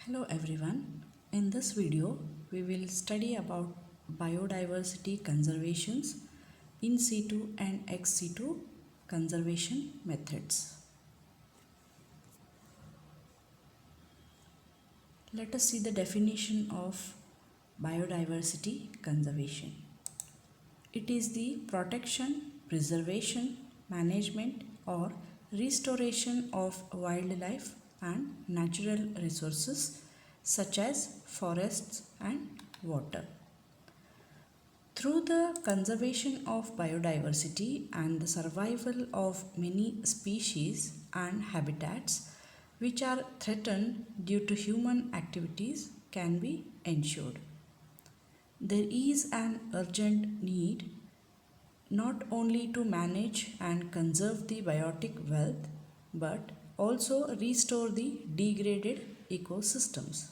Hello everyone. In this video, we will study about biodiversity conservations in situ and ex situ conservation methods. Let us see the definition of biodiversity conservation. It is the protection, preservation, management or restoration of wildlife and natural resources such as forests and water. Through the conservation of biodiversity and the survival of many species and habitats which are threatened due to human activities can be ensured. There is an urgent need not only to manage and conserve the biotic wealth but also restore the degraded ecosystems.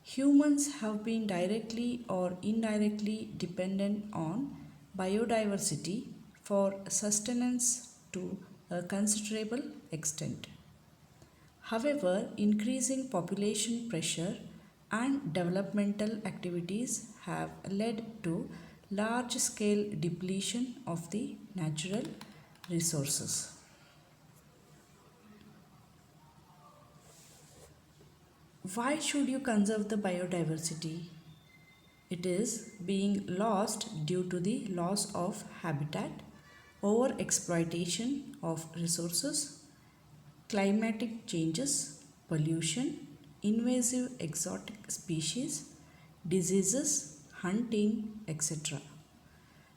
Humans have been directly or indirectly dependent on biodiversity for sustenance to a considerable extent. However, increasing population pressure and developmental activities have led to large scale depletion of the natural resources. Why should you conserve the biodiversity? It is being lost due to the loss of habitat, over exploitation of resources, climatic changes, pollution, invasive exotic species, diseases, hunting, etc.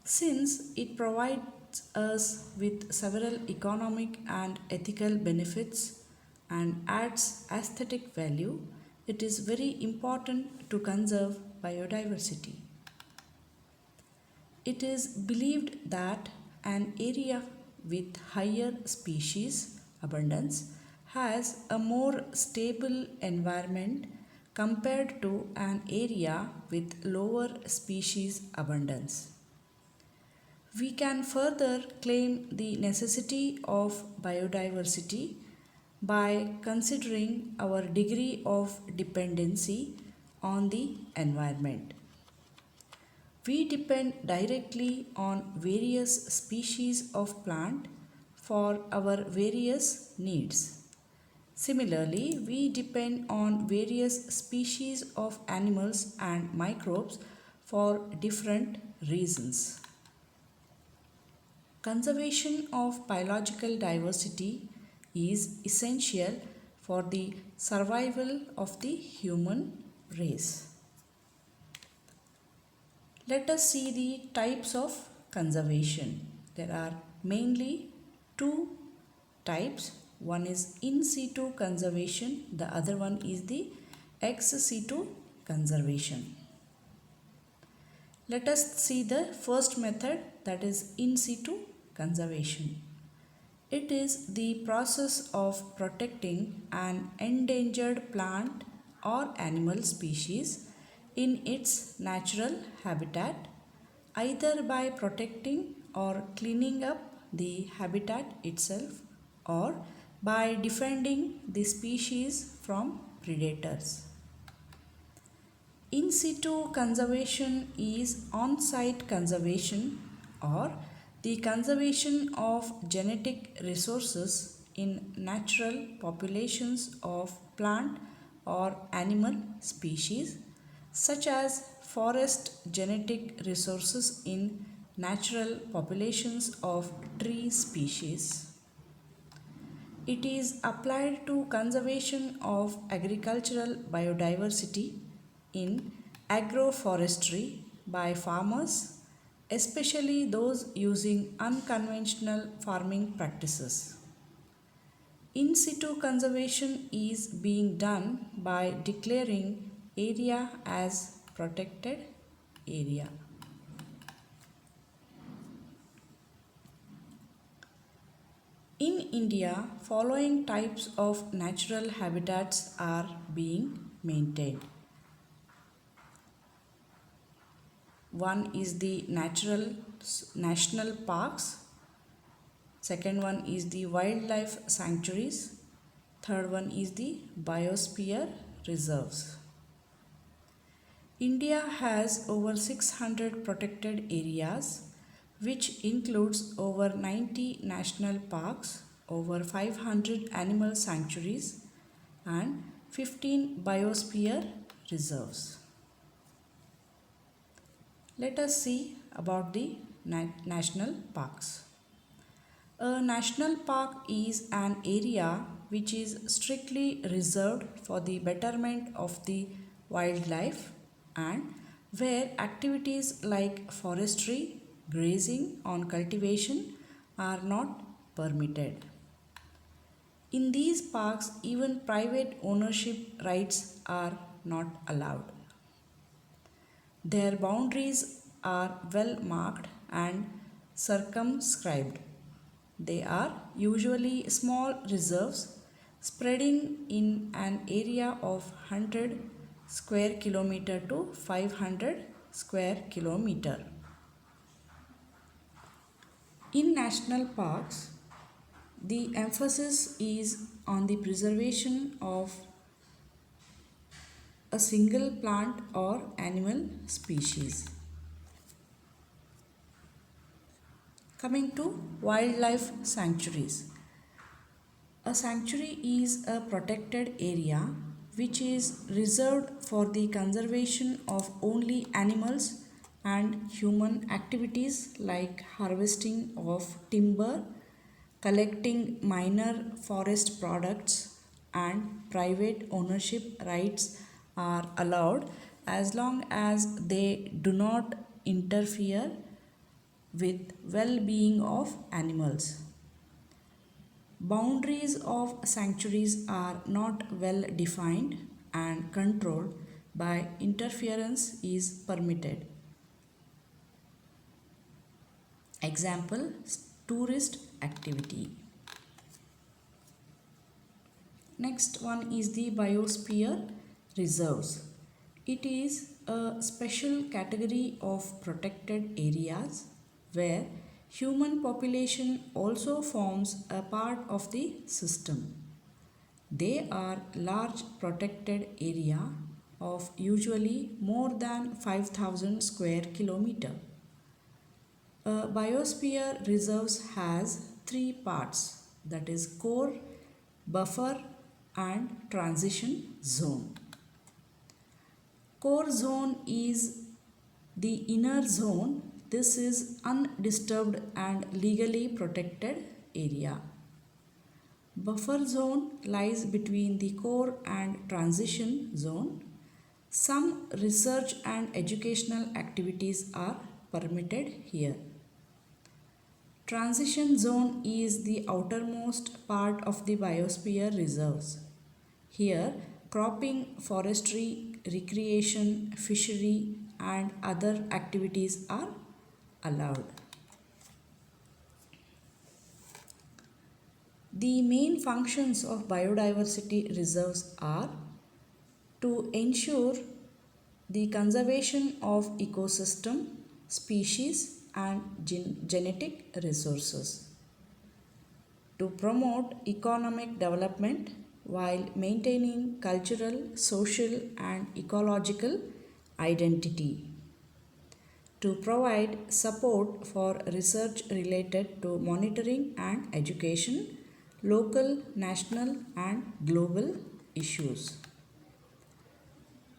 Since it provides us with several economic and ethical benefits and adds aesthetic value, it is very important to conserve biodiversity. It is believed that an area with higher species abundance has a more stable environment compared to an area with lower species abundance. We can further claim the necessity of biodiversity by considering our degree of dependency on the environment. We depend directly on various species of plant for our various needs. Similarly, we depend on various species of animals and microbes for different reasons. Conservation of biological diversity is essential for the survival of the human race. Let us see the types of conservation. There are mainly two types. One is in situ conservation, the other one is the ex situ conservation. Let us see the first method, that is in situ conservation. It is the process of protecting an endangered plant or animal species in its natural habitat, either by protecting or cleaning up the habitat itself or by defending the species from predators. In situ conservation is on-site conservation or the conservation of genetic resources in natural populations of plant or animal species, such as forest genetic resources in natural populations of tree species. It is applied to conservation of agricultural biodiversity in agroforestry by farmers, especially those using unconventional farming practices. In situ conservation is being done by declaring area as protected area. In India, following types of natural habitats are being maintained. One is the national parks. Second one is the wildlife sanctuaries. Third one is the biosphere reserves. India has over 600 protected areas, which includes over 90 national parks, over 500 animal sanctuaries, and 15 biosphere reserves. Let us see about the national parks. A national park is an area which is strictly reserved for the betterment of the wildlife and where activities like forestry, grazing on cultivation are not permitted. In these parks, even private ownership rights are not allowed. Their boundaries are well marked and circumscribed. They are usually small reserves spreading in an area of 100 square kilometer to 500 square kilometer. In national parks, the emphasis is on the preservation of a single plant or animal species. Coming to wildlife sanctuaries. A sanctuary is a protected area which is reserved for the conservation of only animals and human activities like harvesting of timber, collecting minor forest products, and private ownership rights are allowed as long as they do not interfere with well-being of animals. Boundaries of sanctuaries are not well defined and control by interference is permitted. Example, tourist activity. Next one is the biosphere reserves. It is a special category of protected areas where human population also forms a part of the system. They are large protected area of usually more than 5,000 square kilometer. A biosphere reserves has three parts, that is core, buffer and transition zone. Core zone is the inner zone. This is undisturbed and legally protected area. Buffer zone lies between the core and transition zone. Some research and educational activities are permitted here. Transition zone is the outermost part of the biosphere reserves. Here, cropping, forestry, recreation, fishery and other activities are allowed. The main functions of biodiversity reserves are to ensure the conservation of ecosystem, species and genetic resources, to promote economic development while maintaining cultural, social and ecological identity, to provide support for research related to monitoring and education, local, national and global issues.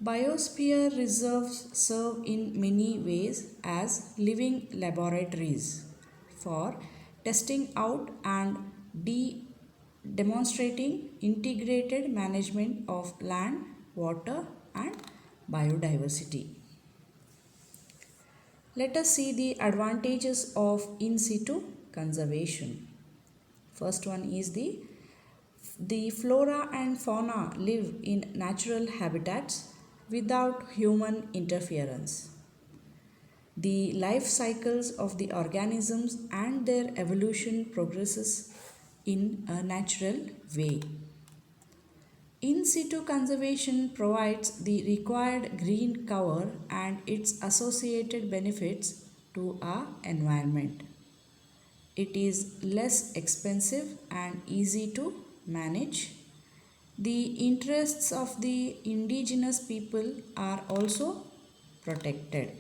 Biosphere reserves serve in many ways as living laboratories for testing out and demonstrating integrated management of land, water and biodiversity. Let us see the advantages of in situ conservation. First one is the flora and fauna live in natural habitats without human interference. The life cycles of the organisms and their evolution progresses in a natural way. In situ conservation provides the required green cover and its associated benefits to our environment. It is less expensive and easy to manage. The interests of the indigenous people are also protected.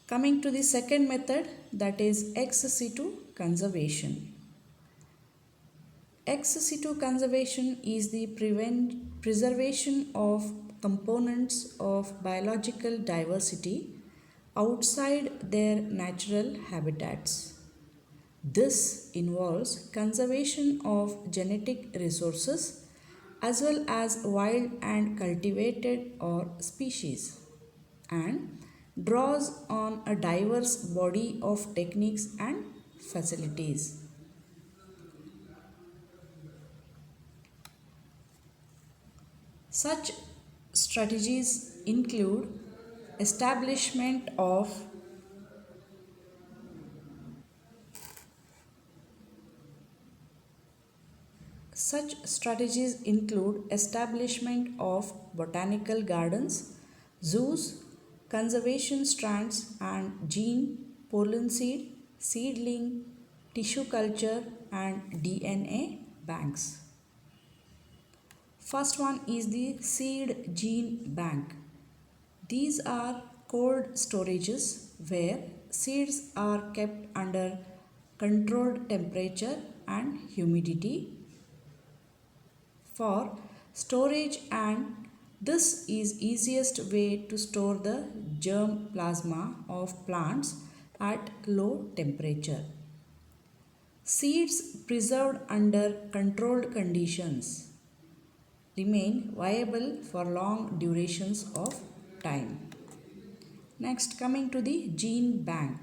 Coming to the second method, that is ex situ conservation. Ex situ conservation is the preservation of components of biological diversity outside their natural habitats. This involves conservation of genetic resources as well as wild and cultivated or species, and draws on a diverse body of techniques and facilities. Such strategies include establishment of Such strategies include establishment of botanical gardens, zoos, conservation strands and gene, pollen seed, seedling, tissue culture and DNA banks. First one is the seed gene bank. These are cold storages where seeds are kept under controlled temperature and humidity for storage, and this is easiest way to store the germ plasma of plants at low temperature. Seeds preserved under controlled conditions remain viable for long durations of time. Next, coming to the gene bank.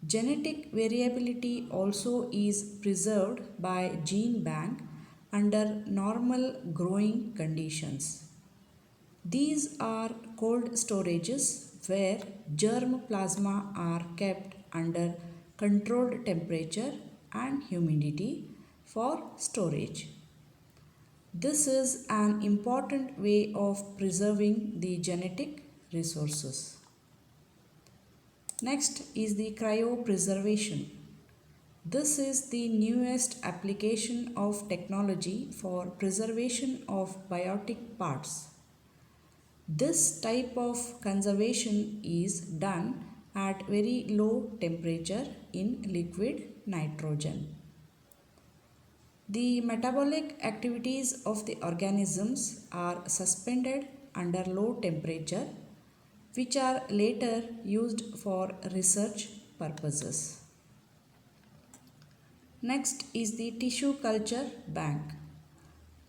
Genetic variability also is preserved by gene bank under normal growing conditions. These are cold storages where germ plasma are kept under controlled temperature and humidity for storage. This is an important way of preserving the genetic resources. Next is the cryopreservation. This is the newest application of technology for preservation of biotic parts. This type of conservation is done at very low temperature in liquid nitrogen. The metabolic activities of the organisms are suspended under low temperature, which are later used for research purposes. Next is the tissue culture bank.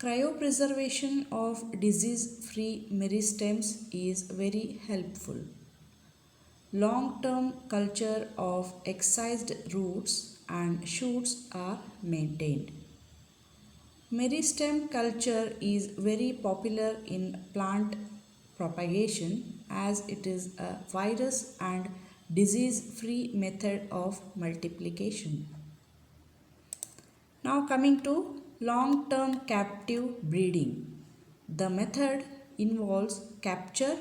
Cryopreservation of disease-free meristems is very helpful. Long-term culture of excised roots and shoots are maintained. Meristem culture is very popular in plant propagation as it is a virus and disease-free method of multiplication. Now coming to long-term captive breeding. The method involves capture,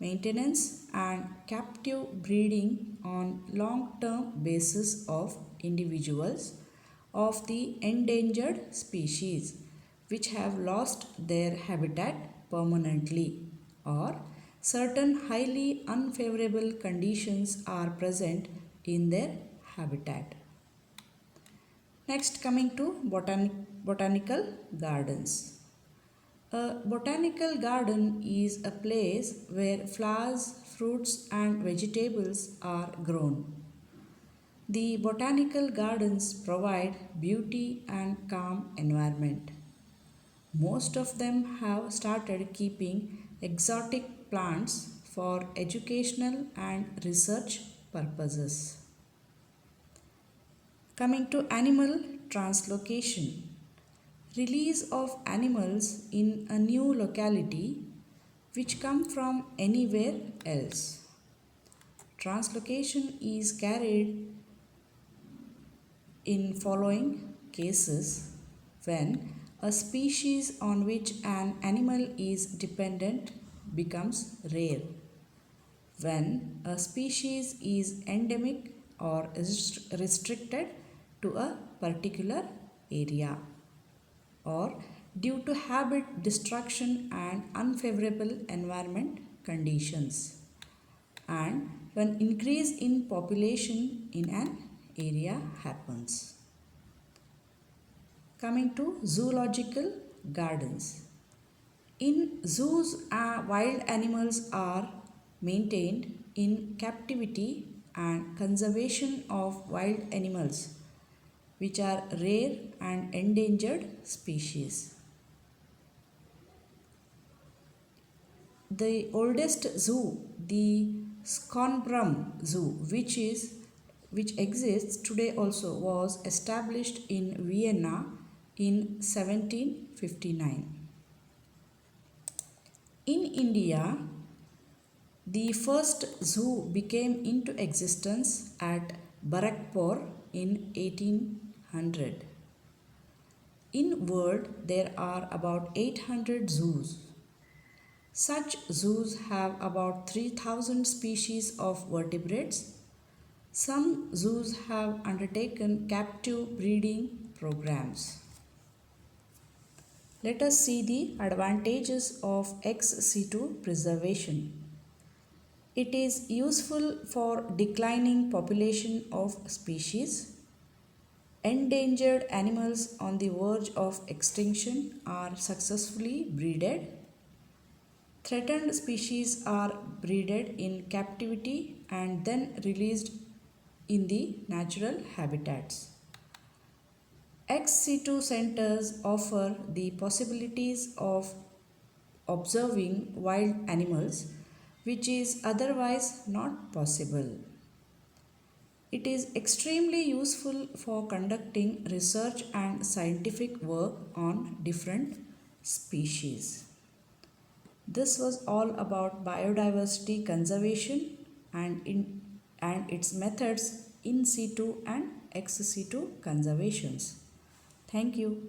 maintenance and captive breeding on long-term basis of individuals of the endangered species which have lost their habitat permanently, or certain highly unfavorable conditions are present in their habitat. Next, coming to botanical gardens. A botanical garden is a place where flowers, fruits and vegetables are grown. The botanical gardens provide beauty and calm environment. Most of them have started keeping exotic plants for educational and research purposes. Coming to animal translocation. Release of animals in a new locality which come from anywhere else. Translocation is carried in following cases: when a species on which an animal is dependent becomes rare, when a species is endemic or is restricted to a particular area. or due to habit destruction and unfavorable environment conditions, and when increase in population in an area happens. Coming to zoological gardens. In zoos, wild animals are maintained in captivity, and conservation of wild animals, which are rare and endangered species. The oldest zoo, the Schönbrunn Zoo, which exists today also, was established in Vienna in 1759. In India, the first zoo became into existence at Barakpur in 1800. In world, there are about 800 zoos. Such zoos have about 3000 species of vertebrates. Some zoos have undertaken captive breeding programs. Let us see the advantages of ex situ preservation. It is useful for declining population of species. Endangered animals on the verge of extinction are successfully breeded. Threatened species are breeded in captivity and then released in the natural habitats. Ex situ centers offer the possibilities of observing wild animals, which is otherwise not possible. It is extremely useful for conducting research and scientific work on different species. This was all about biodiversity conservation and its methods in situ and ex situ conservations. Thank you.